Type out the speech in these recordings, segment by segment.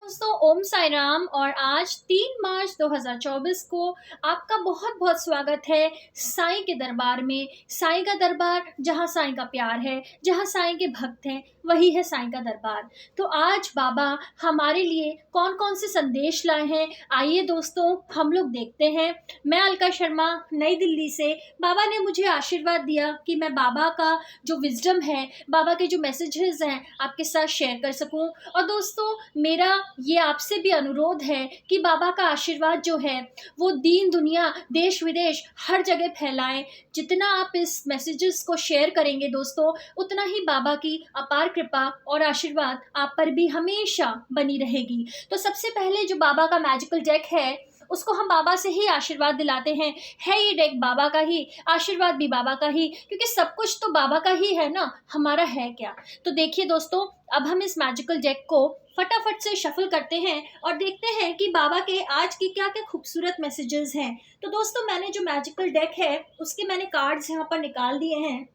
दोस्तों ओम साई राम। और आज 3 मार्च 2024 को आपका बहुत बहुत स्वागत है साईं के दरबार में। साईं का दरबार, जहाँ साईं का प्यार है, जहाँ साईं के भक्त हैं, वही है साईं का दरबार। तो आज बाबा हमारे लिए कौन कौन से संदेश लाए हैं, आइए दोस्तों हम लोग देखते हैं। मैं अलका शर्मा, नई दिल्ली से। बाबा ने मुझे आशीर्वाद दिया कि मैं बाबा का जो विजडम है, बाबा के जो मैसेजेस हैं, आपके साथ शेयर कर सकूं। और दोस्तों मेरा ये आपसे भी अनुरोध है कि बाबा का आशीर्वाद जो है वो दीन दुनिया, देश विदेश, हर जगह फैलाएं। जितना आप इस मैसेजेस को शेयर करेंगे दोस्तों, उतना ही बाबा की अपार कृपा और आशीर्वाद आप पर भी हमेशा बनी रहेगी। तो सबसे पहले जो बाबा का मैजिकल डेक है, उसको हम बाबा से ही आशीर्वाद दिलाते हैं। है ये डेक बाबा का ही, आशीर्वाद भी बाबा का ही, क्योंकि सब कुछ तो बाबा का ही है ना, हमारा है क्या। तो देखिए दोस्तों, अब हम इस मैजिकल डेक को फटाफट से शफल करते हैं और देखते हैं कि बाबा के आज की क्या क्या खूबसूरत मैसेजेस हैं। तो दोस्तों मैंने जो मैजिकल डेक है उसके मैंने कार्ड्स यहाँ पर निकाल दिए हैं।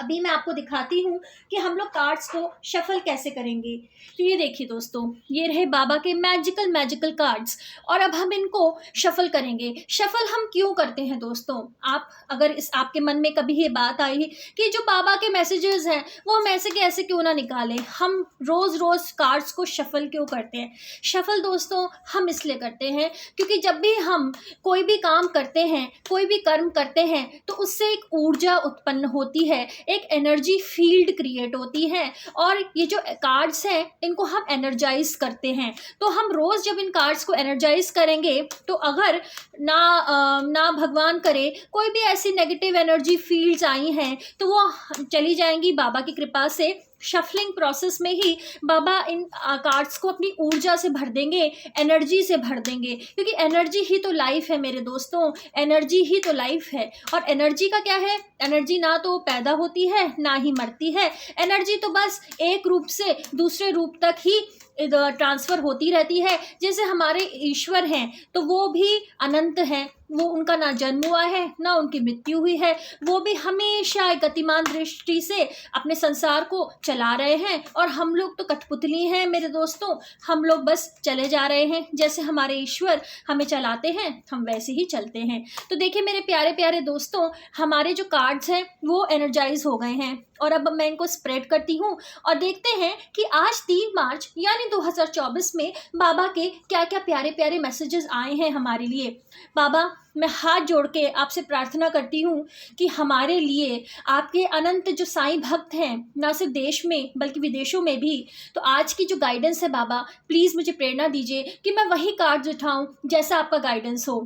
अभी मैं आपको दिखाती हूँ कि हम लोग कार्ड्स को शफल कैसे करेंगे। तो ये देखिए दोस्तों, ये रहे बाबा के मैजिकल कार्ड्स, और अब हम इनको शफल करेंगे। शफल हम क्यों करते हैं दोस्तों, आप अगर इस आपके मन में कभी ये बात आई कि जो बाबा के मैसेजेस हैं वो हम ऐसे के ऐसे क्यों ना निकालें, हम रोज़ रोज़ कार्ड्स को शफल क्यों करते हैं। शफल दोस्तों हम इसलिए करते हैं क्योंकि जब भी हम कोई भी काम करते हैं, कोई भी कर्म करते हैं, तो उससे एक ऊर्जा उत्पन्न होती है, एक एनर्जी फील्ड क्रिएट होती है। और ये जो कार्ड्स हैं इनको हम एनर्जाइज करते हैं। तो हम रोज जब इन कार्ड्स को एनर्जाइज करेंगे, तो अगर ना भगवान करे कोई भी ऐसी नेगेटिव एनर्जी फील्ड्स आई हैं, तो वो चली जाएंगी बाबा की कृपा से। शफलिंग प्रोसेस में ही बाबा इन कार्ड्स को अपनी ऊर्जा से भर देंगे, एनर्जी से भर देंगे, क्योंकि एनर्जी ही तो लाइफ है मेरे दोस्तों, एनर्जी ही तो लाइफ है। और एनर्जी का क्या है, एनर्जी ना तो पैदा होती है ना ही मरती है। एनर्जी तो बस एक रूप से दूसरे रूप तक ही ट्रांसफ़र होती रहती है। जैसे हमारे ईश्वर हैं तो वो भी अनंत हैं, वो उनका ना जन्म हुआ है ना उनकी मृत्यु हुई है, वो भी हमेशा एक गतिमान दृष्टि से अपने संसार को चला रहे हैं। और हम लोग तो कठपुतली हैं मेरे दोस्तों, हम लोग बस चले जा रहे हैं। जैसे हमारे ईश्वर हमें चलाते हैं, हम वैसे ही चलते हैं। तो देखिए मेरे प्यारे प्यारे दोस्तों, हमारे जो कार्ड्स हैं वो एनर्जाइज हो गए हैं, और अब मैं इनको स्प्रेड करती हूँ और देखते हैं कि आज 3 मार्च यानी 2024 में बाबा के क्या क्या प्यारे प्यारे मैसेजेस आए हैं हमारे लिए। बाबा मैं हाथ जोड़ के आपसे प्रार्थना करती हूँ कि हमारे लिए आपके अनंत जो साईं भक्त हैं, ना सिर्फ देश में बल्कि विदेशों में भी, तो आज की जो गाइडेंस है बाबा, प्लीज़ मुझे प्रेरणा दीजिए कि मैं वही कार्ड्स उठाऊँ जैसा आपका गाइडेंस हो।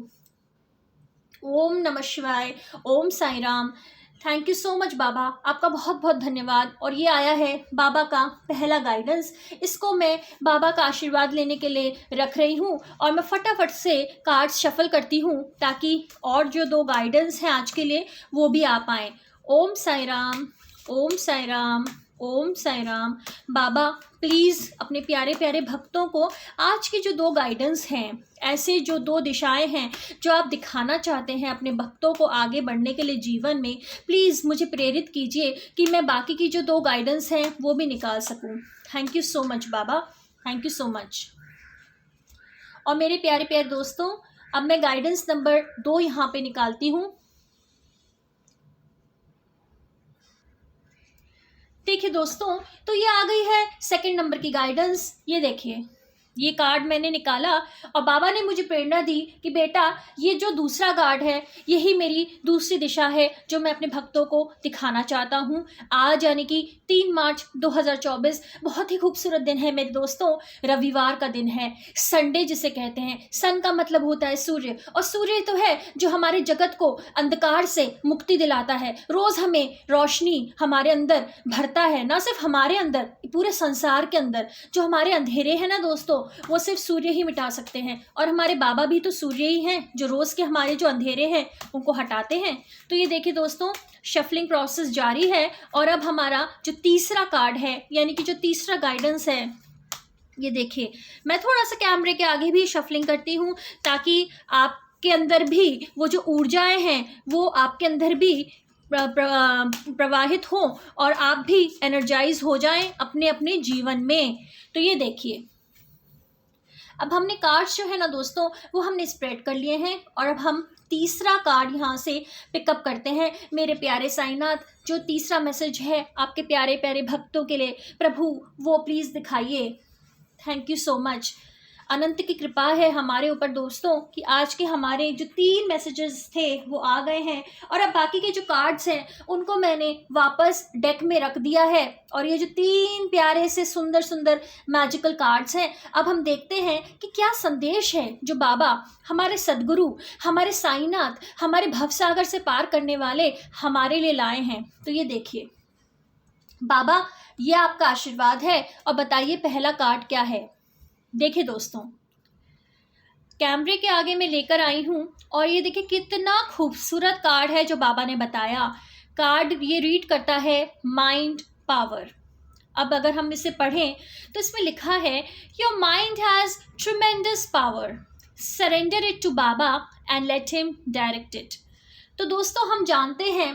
ओम नमः शिवाय, ओम Sai Ram. Thank you so much बाबा, आपका बहुत बहुत धन्यवाद। और ये आया है बाबा का पहला गाइडेंस, इसको मैं बाबा का आशीर्वाद लेने के लिए रख रही हूँ और मैं फटाफट से कार्ड्स शफल करती हूँ ताकि और जो 2 गाइडेंस हैं आज के लिए वो भी आ पाएँ। ओम साई राम, ओम साई राम, ओम साई राम। बाबा प्लीज़ अपने प्यारे प्यारे भक्तों को आज की जो 2 गाइडेंस हैं, ऐसे जो 2 दिशाएं हैं जो आप दिखाना चाहते हैं अपने भक्तों को आगे बढ़ने के लिए जीवन में, प्लीज़ मुझे प्रेरित कीजिए कि मैं बाकी की जो 2 गाइडेंस हैं वो भी निकाल सकूं। Thank you so much Baba, thank you so much. और मेरे प्यारे प्यारे दोस्तों, अब मैं गाइडेंस नंबर 2 यहाँ पे निकालती हूँ। देखिए दोस्तों, तो ये आ गई है सेकंड नंबर की गाइडेंस। ये देखिए, ये कार्ड मैंने निकाला और बाबा ने मुझे प्रेरणा दी कि बेटा ये जो दूसरा कार्ड है यही मेरी दूसरी दिशा है जो मैं अपने भक्तों को दिखाना चाहता हूँ। आज यानी कि 3 मार्च 2024 बहुत ही खूबसूरत दिन है मेरे दोस्तों। रविवार का दिन है, संडे जिसे कहते हैं। सन का मतलब होता है सूर्य, और सूर्य तो है जो हमारे जगत को अंधकार से मुक्ति दिलाता है, रोज़ हमें रोशनी हमारे अंदर भरता है। ना सिर्फ हमारे अंदर, पूरे संसार के अंदर जो हमारे अंधेरे हैं ना दोस्तों, वो सिर्फ सूर्य ही मिटा सकते हैं। और हमारे बाबा भी तो सूर्य ही हैं जो रोज़ के हमारे जो अंधेरे हैं उनको हटाते हैं। तो ये देखिए दोस्तों, शफलिंग प्रोसेस जारी है और अब हमारा जो तीसरा कार्ड है यानी कि जो तीसरा गाइडेंस है, ये देखिए मैं थोड़ा सा कैमरे के आगे भी शफलिंग करती हूँ ताकि आपके अंदर भी वो जो ऊर्जाएं हैं वो आपके अंदर भी प्रवाहित हो और आप भी एनर्जाइज हो जाएं अपने अपने जीवन में। तो ये देखिए, अब हमने कार्ड्स जो है ना दोस्तों वो हमने स्प्रेड कर लिए हैं और अब हम तीसरा कार्ड यहाँ से पिकअप करते हैं। मेरे प्यारे साईनाथ, जो तीसरा मैसेज है आपके प्यारे प्यारे भक्तों के लिए, प्रभु वो प्लीज़ दिखाइए। Thank you so much. अनंत की कृपा है हमारे ऊपर दोस्तों कि आज के हमारे जो 3 मैसेजेस थे वो आ गए हैं और अब बाकी के जो कार्ड्स हैं उनको मैंने वापस डेक में रख दिया है। और ये जो 3 प्यारे से सुंदर सुंदर मैजिकल कार्ड्स हैं, अब हम देखते हैं कि क्या संदेश है जो बाबा हमारे सदगुरु, हमारे साईनाथ, हमारे भवसागर से पार करने वाले हमारे लिए लाए हैं। तो ये देखिए बाबा, ये आपका आशीर्वाद है और बताइए पहला कार्ड क्या है। देखिए दोस्तों, कैमरे के आगे मैं लेकर आई हूँ और ये देखिए कितना खूबसूरत कार्ड है जो बाबा ने बताया। कार्ड ये रीड करता है माइंड पावर। अब अगर हम इसे पढ़ें तो इसमें लिखा है your mind has tremendous power, surrender it to Baba and let him direct it. तो दोस्तों हम जानते हैं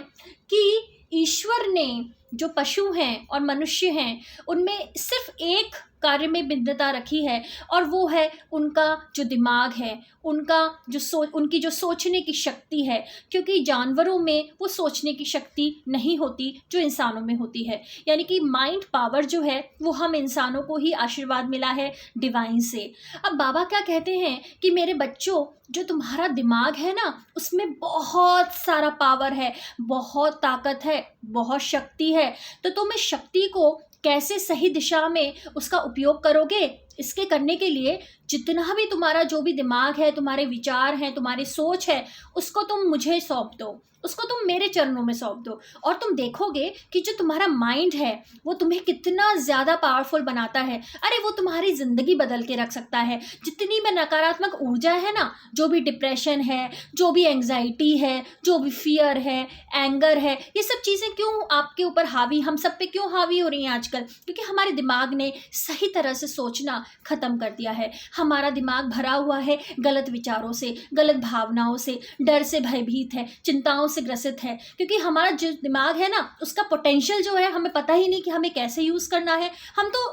कि ईश्वर ने जो पशु हैं और मनुष्य हैं उनमें सिर्फ एक कार्य में भिन्नता रखी है और वो है उनका जो दिमाग है, उनकी जो सोचने की शक्ति है, क्योंकि जानवरों में वो सोचने की शक्ति नहीं होती जो इंसानों में होती है। यानी कि माइंड पावर जो है वो हम इंसानों को ही आशीर्वाद मिला है डिवाइन से। अब बाबा क्या कहते हैं कि मेरे बच्चों, जो तुम्हारा दिमाग है ना उसमें बहुत सारा पावर है, बहुत ताकत है, बहुत शक्ति है। तो तुम इस शक्ति को कैसे सही दिशा में उसका उपयोग करोगे, इसके करने के लिए जितना भी तुम्हारा जो भी दिमाग है, तुम्हारे विचार हैं, तुम्हारी सोच है, उसको तुम मुझे सौंप दो, उसको तुम मेरे चरणों में सौंप दो और तुम देखोगे कि जो तुम्हारा माइंड है वो तुम्हें कितना ज़्यादा पावरफुल बनाता है। अरे वो तुम्हारी ज़िंदगी बदल के रख सकता है। जितनी भी नकारात्मक ऊर्जा है ना, जो भी डिप्रेशन है, जो भी एंग्जाइटी है, जो भी फियर है, एंगर है, ये सब चीज़ें क्यों आपके ऊपर हावी, हम सब पे क्यों हावी हो रही हैं आजकल? क्योंकि हमारे दिमाग ने सही तरह से सोचना ख़त्म कर दिया है। हमारा दिमाग भरा हुआ है गलत विचारों से, गलत भावनाओं से, डर से भयभीत है, चिंताओं से ग्रसित है। क्योंकि हमारा जो दिमाग है ना उसका पोटेंशियल जो है हमें पता ही नहीं कि हमें कैसे यूज़ करना है।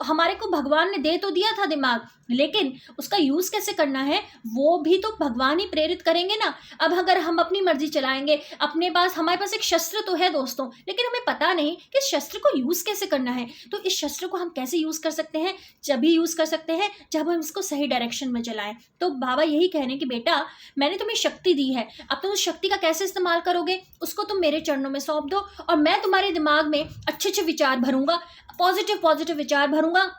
हमारे को भगवान ने दे तो दिया था दिमाग, लेकिन उसका यूज़ कैसे करना है वो भी तो भगवान ही प्रेरित करेंगे ना। अब अगर हम अपनी मर्जी चलाएंगे, हमारे पास एक शस्त्र तो है दोस्तों, लेकिन हमें पता नहीं कि इस शस्त्र को यूज़ कैसे करना है। तो इस शस्त्र को हम कैसे यूज़ कर सकते हैं? जब ही यूज़ कर सकते हैं जब हम इसको सही डायरेक्शन में चलाएं। तो बाबा यही कह रहे हैं कि बेटा, मैंने तुम्हें शक्ति दी है, अब तुम उस शक्ति का कैसे इस्तेमाल करोगे उसको तुम मेरे चरणों में सौंप दो और मैं तुम्हारे दिमाग में अच्छे अच्छे विचार भरूंगा, पॉजिटिव विचार भरूंगा।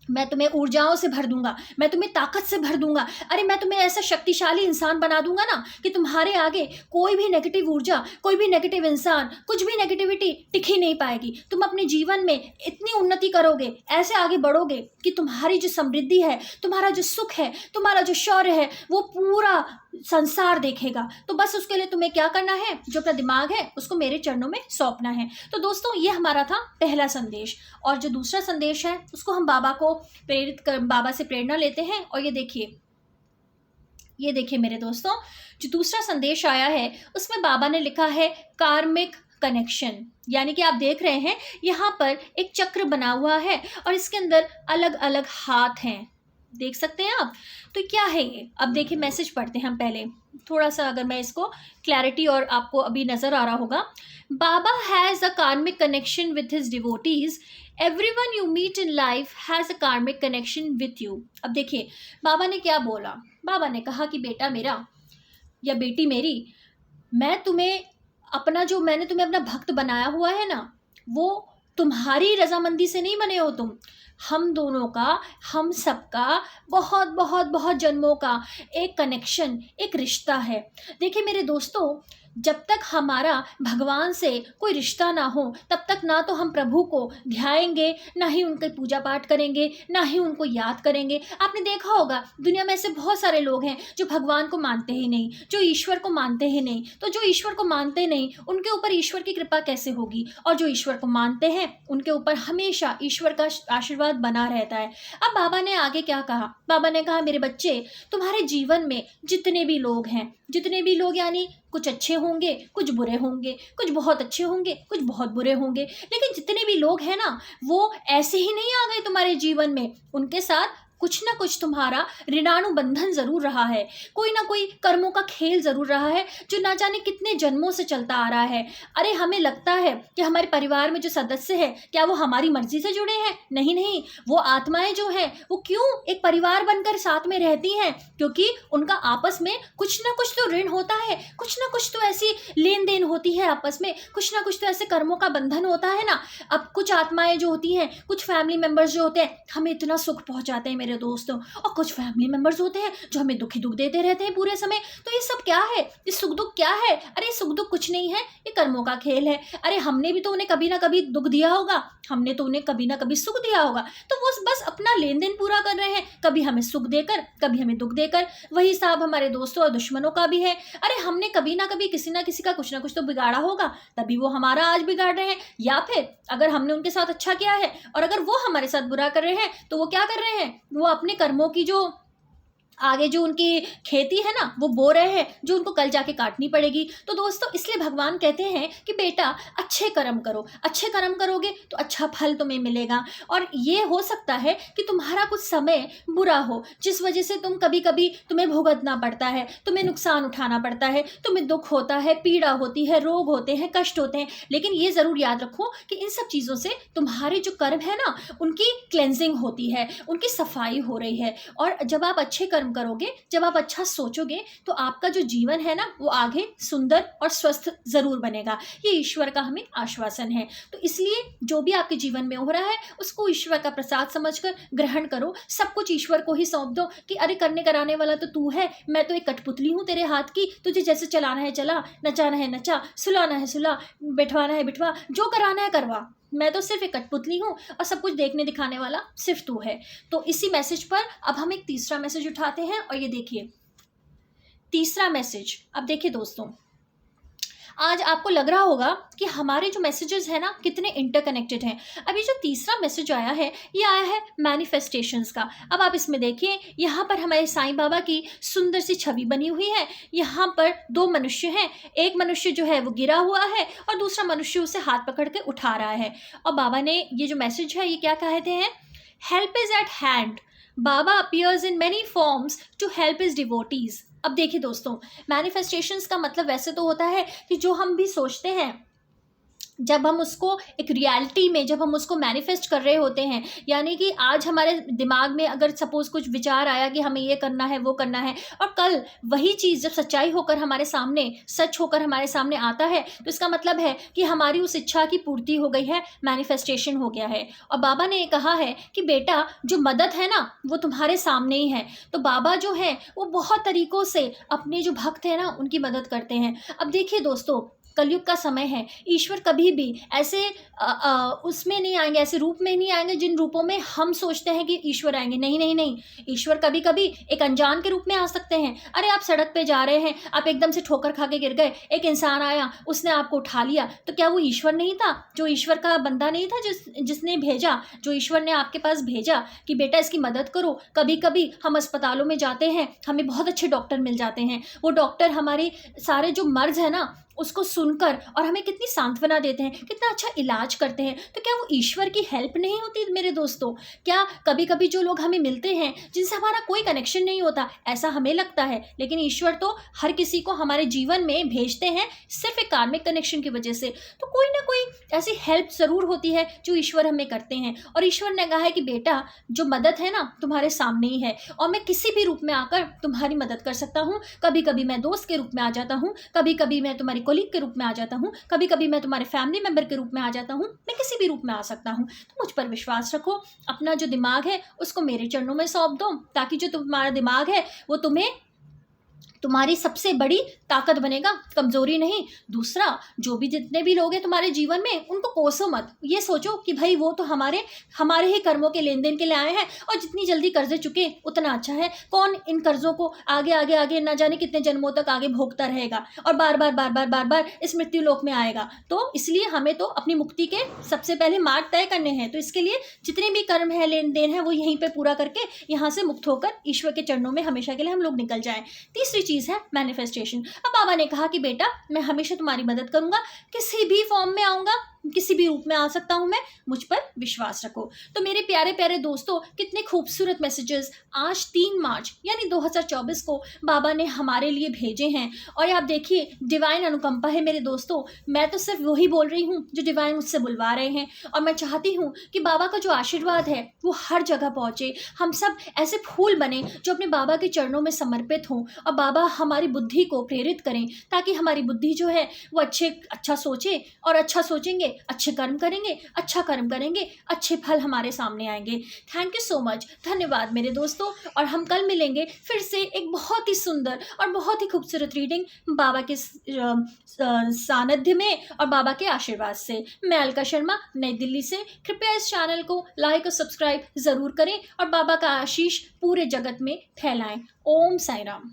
मैं तुम्हें ऊर्जाओं से भर दूंगा, मैं तुम्हें ताकत से भर दूंगा। अरे मैं तुम्हें ऐसा शक्तिशाली इंसान बना दूंगा ना कि तुम्हारे आगे कोई भी नेगेटिव ऊर्जा, कोई भी नेगेटिव इंसान, कुछ भी नेगेटिविटी टिक ही नहीं पाएगी। तुम अपने जीवन में इतनी उन्नति करोगे, ऐसे आगे बढ़ोगे कि तुम्हारी जो समृद्धि है, तुम्हारा जो सुख है, तुम्हारा जो शौर्य है, वो पूरा संसार देखेगा। तो बस उसके लिए तुम्हें क्या करना है, जो अपना दिमाग है उसको मेरे चरणों में सौंपना है। तो दोस्तों ये हमारा था पहला संदेश। और जो दूसरा संदेश है उसको हम बाबा से प्रेरणा लेते हैं। और ये देखिए मेरे दोस्तों, जो दूसरा संदेश आया है उसमें बाबा ने लिखा है कार्मिक कनेक्शन। यानी कि आप देख रहे हैं यहाँ पर एक चक्र बना हुआ है और इसके अंदर अलग अलग हाथ हैं, देख सकते हैं आप। तो क्या है ये? अब देखिए मैसेज पढ़ते हैं हम पहले थोड़ा सा, अगर मैं इसको क्लैरिटी, और आपको अभी नजर आ रहा होगा। बाबा has a karmic connection with his devotees, everyone you meet in life has a karmic connection with you. अब देखिए बाबा ने क्या बोला। बाबा ने कहा कि बेटा मेरा या बेटी मेरी, मैंने तुम्हें अपना भक्त बनाया हुआ है ना, वो तुम्हारी रजामंदी से नहीं बने हो तुम, हम दोनों का, हम सबका बहुत बहुत बहुत जन्मों का एक कनेक्शन, एक रिश्ता है। देखिए मेरे दोस्तों, जब तक हमारा भगवान से कोई रिश्ता ना हो तब तक ना तो हम प्रभु को ध्याएंगे, ना ही उनकी पूजा पाठ करेंगे, ना ही उनको याद करेंगे। आपने देखा होगा दुनिया में ऐसे बहुत सारे लोग हैं जो भगवान को मानते ही नहीं, जो ईश्वर को मानते ही नहीं। तो जो ईश्वर को मानते नहीं उनके ऊपर ईश्वर की कृपा कैसे होगी, और जो ईश्वर को मानते हैं उनके ऊपर हमेशा ईश्वर का आशीर्वाद बना रहता है। अब बाबा ने आगे क्या कहा? बाबा ने कहा मेरे बच्चे, तुम्हारे जीवन में जितने भी लोग हैं, जितने भी लोग यानी कुछ अच्छे होंगे, कुछ बुरे होंगे, कुछ बहुत अच्छे होंगे, कुछ बहुत बुरे होंगे, लेकिन जितने भी लोग हैं ना वो ऐसे ही नहीं आ गए तुम्हारे जीवन में। उनके साथ कुछ ना कुछ तुम्हारा ऋणानुबंधन जरूर रहा है, कोई ना कोई कर्मों का खेल जरूर रहा है जो ना जाने कितने जन्मों से चलता आ रहा है। अरे हमें लगता है कि हमारे परिवार में जो सदस्य है क्या वो हमारी मर्जी से जुड़े हैं? नहीं नहीं, वो आत्माएं जो हैं वो क्यों एक परिवार बनकर साथ में रहती हैं? क्योंकि उनका आपस में कुछ ना कुछ तो ऋण होता है, कुछ ना कुछ तो ऐसी लेन देन होती है आपस में, कुछ ना कुछ तो ऐसे कर्मों का बंधन होता है ना। अब कुछ आत्माएं जो होती हैं, कुछ फैमिली मेंबर्स जो होते हैं हमें इतना सुख पहुंचाते हैं मेरे दोस्तों, और कुछ फैमिली मेंबर्स होते हैं जो हमें दुख ही दुख देते रहते हैं पूरे समय। तो ये सब क्या है? ये सुख दुख क्या है? अरे सुख दुख कुछ नहीं है, ये कर्मों का खेल है। अरे हमने भी तो उन्हें कभी ना कभी दुख दिया होगा, हमने तो उन्हें कभी ना कभी सुख दिया होगा, तो वो बस अपना लेन देन पूरा कर रहे हैं, कभी हमें सुख देकर कभी हमें दुख देकर। वही हिसाब हमारे दोस्तों और दुश्मनों का भी है। अरे हमने कभी ना कभी किसी ना किसी का कुछ ना कुछ तो बिगाड़ा होगा, तभी वो हमारा आज बिगाड़ रहे हैं। या फिर अगर हमने उनके साथ अच्छा किया है और अगर वो हमारे साथ बुरा कर रहे हैं तो वो क्या कर रहे हैं? वो अपने कर्मों की जो आगे जो उनकी खेती है ना वो बो रहे हैं, जो उनको कल जाके काटनी पड़ेगी। तो दोस्तों इसलिए भगवान कहते हैं कि बेटा अच्छे कर्म करो, अच्छे कर्म करोगे तो अच्छा फल तुम्हें मिलेगा। और ये हो सकता है कि तुम्हारा कुछ समय बुरा हो जिस वजह से कभी कभी तुम्हें भुगतना पड़ता है, तुम्हें नुकसान उठाना पड़ता है, तुम्हें दुख होता है, पीड़ा होती है, रोग होते हैं, कष्ट होते हैं। लेकिन ये ज़रूर याद रखो कि इन सब चीज़ों से तुम्हारे जो कर्म है ना उनकी क्लेंजिंग होती है, उनकी सफाई हो रही है। और जब आप अच्छे कर्म करोगे, जब आप अच्छा सोचोगे तो आपका जो जीवन है ना वो आगे सुंदर और स्वस्थ जरूर बनेगा। ये ईश्वर का हमें आश्वासन है। तो इसलिए जो भी आपके जीवन में हो रहा है उसको ईश्वर का प्रसाद समझकर ग्रहण करो, सब कुछ ईश्वर को ही सौंप दो कि अरे करने कराने वाला तो तू है, मैं तो एक कठपुतली हूँ तेरे हाथ की, तुझे जैसे चलाना है चला, नचाना है नचा, सुलाना है सुला, बिठवाना है बिठवा, जो कराना है करवा, मैं तो सिर्फ एक कठपुतली हूँ और सब कुछ देखने दिखाने वाला सिर्फ तू है। तो इसी मैसेज पर अब हम एक तीसरा मैसेज उठाते हैं और ये देखिए तीसरा मैसेज। अब देखिए दोस्तों, आज आपको लग रहा होगा कि हमारे जो मैसेजेस हैं ना कितने इंटरकनेक्टेड हैं। अब ये जो तीसरा मैसेज आया है ये आया है मैनिफेस्टेशंस का। अब आप इसमें देखिए, यहाँ पर हमारे साईं बाबा की सुंदर सी छवि बनी हुई है। यहाँ पर दो मनुष्य हैं, एक मनुष्य जो है वो गिरा हुआ है और दूसरा मनुष्य उसे हाथ पकड़ के उठा रहा है। और बाबा ने ये जो मैसेज है ये क्या कहते हैं? Help is at hand, Baba appears in many forms to help his devotees. अब देखिए दोस्तों, मैनिफेस्टेशंस का मतलब वैसे तो होता है कि जो हम भी सोचते हैं, जब हम उसको एक रियलिटी में जब हम उसको मैनिफेस्ट कर रहे होते हैं, यानी कि आज हमारे दिमाग में अगर सपोज कुछ विचार आया कि हमें ये करना है वो करना है, और कल वही चीज़ जब सच्चाई होकर हमारे सामने, सच होकर हमारे सामने आता है, तो इसका मतलब है कि हमारी उस इच्छा की पूर्ति हो गई है, मैनिफेस्टेशन हो गया है। और बाबा ने कहा है कि बेटा जो मदद है ना वो तुम्हारे सामने ही है। तो बाबा जो है वो बहुत तरीक़ों से अपने जो भक्त हैं ना उनकी मदद करते हैं। अब देखिए दोस्तों, कलयुग का समय है, ईश्वर कभी भी ऐसे उसमें नहीं आएंगे, ऐसे रूप में नहीं आएंगे जिन रूपों में हम सोचते हैं कि ईश्वर आएंगे। नहीं नहीं नहीं, ईश्वर कभी कभी एक अनजान के रूप में आ सकते हैं। अरे आप सड़क पे जा रहे हैं, आप एकदम से ठोकर खा के गिर गए, एक इंसान आया उसने आपको उठा लिया, तो क्या वो ईश्वर नहीं था? जो ईश्वर का बंदा नहीं था जिसने भेजा, जो ईश्वर ने आपके पास भेजा कि बेटा इसकी मदद करो। कभी कभी हम अस्पतालों में जाते हैं, हमें बहुत अच्छे डॉक्टर मिल जाते हैं, वो डॉक्टर हमारे सारे जो मर्ज है ना उसको सुनकर और हमें कितनी सांत्वना देते हैं, कितना अच्छा इलाज करते हैं। तो क्या वो ईश्वर की हेल्प नहीं होती मेरे दोस्तों? क्या कभी कभी जो लोग हमें मिलते हैं जिनसे हमारा कोई कनेक्शन नहीं होता, ऐसा हमें लगता है, लेकिन ईश्वर तो हर किसी को हमारे जीवन में भेजते हैं सिर्फ एक कार्मिक कनेक्शन की वजह से। तो कोई ना कोई ऐसी हेल्प ज़रूर होती है जो ईश्वर हमें करते हैं। और ईश्वर ने कहा है कि बेटा जो मदद है ना तुम्हारे सामने ही है, और मैं किसी भी रूप में आकर तुम्हारी मदद कर सकता हूँ। कभी कभी मैं दोस्त के रूप में आ जाता हूँ, कभी कभी मैं तुम्हारी कोलीग के रूप में आ जाता हूँ, कभी कभी मैं तुम्हारे फैमिली मेंबर के रूप में आ जाता हूँ, मैं किसी भी रूप में आ सकता हूँ। तो मुझ पर विश्वास रखो, अपना जो दिमाग है उसको मेरे चरणों में सौंप दो, ताकि जो तुम्हारा दिमाग है वो तुम्हारी सबसे बड़ी ताकत बनेगा, कमजोरी नहीं। दूसरा, जो भी जितने भी लोग हैं तुम्हारे जीवन में उनको कोसो मत, ये सोचो कि भाई वो तो हमारे ही कर्मों के लेन देन के लिए आए हैं, और जितनी जल्दी कर्जे चुके उतना अच्छा है। कौन इन कर्जों को आगे आगे आगे ना जाने कितने जन्मों तक आगे भोगता रहेगा और बार बार बार बार बार बार इस मृत्यु लोक में आएगा। तो इसलिए हमें तो अपनी मुक्ति के सबसे पहले मार्ग तय करने हैं। तो इसके लिए जितने भी कर्म है, लेन देन है, वो यहीं पर पूरा करके यहाँ से मुक्त होकर ईश्वर के चरणों में हमेशा के लिए हम लोग निकल जाएं। तीसरी चीज है मैनिफेस्टेशन। अब बाबा ने कहा कि बेटा मैं हमेशा तुम्हारी मदद करूंगा, किसी भी फॉर्म में आऊंगा, किसी भी रूप में आ सकता हूँ मैं, मुझ पर विश्वास रखो। तो मेरे प्यारे प्यारे दोस्तों, कितने खूबसूरत मैसेजेस आज 3 मार्च यानी 2024 को बाबा ने हमारे लिए भेजे हैं। और आप देखिए, डिवाइन अनुकंपा है मेरे दोस्तों। मैं तो सिर्फ वही बोल रही हूँ जो डिवाइन मुझसे बुलवा रहे हैं, और मैं चाहती हूँ कि बाबा का जो आशीर्वाद है वो हर जगह पहुँचे। हम सब ऐसे फूल बने जो अपने बाबा के चरणों में समर्पित हों, और बाबा हमारी बुद्धि को प्रेरित करें, ताकि हमारी बुद्धि जो है वो अच्छा सोचे, और अच्छा सोचेंगे अच्छे कर्म करेंगे, अच्छा कर्म करेंगे अच्छे फल हमारे सामने आएंगे। थैंक यू सो मच, धन्यवाद मेरे दोस्तों। और हम कल मिलेंगे फिर से एक बहुत ही सुंदर और बहुत ही खूबसूरत रीडिंग बाबा के सानिध्य में और बाबा के आशीर्वाद से। मैं अलका शर्मा, नई दिल्ली से। कृपया इस चैनल को लाइक और सब्सक्राइब जरूर करें, और बाबा का आशीष पूरे जगत में फैलाएं। ओम साई राम।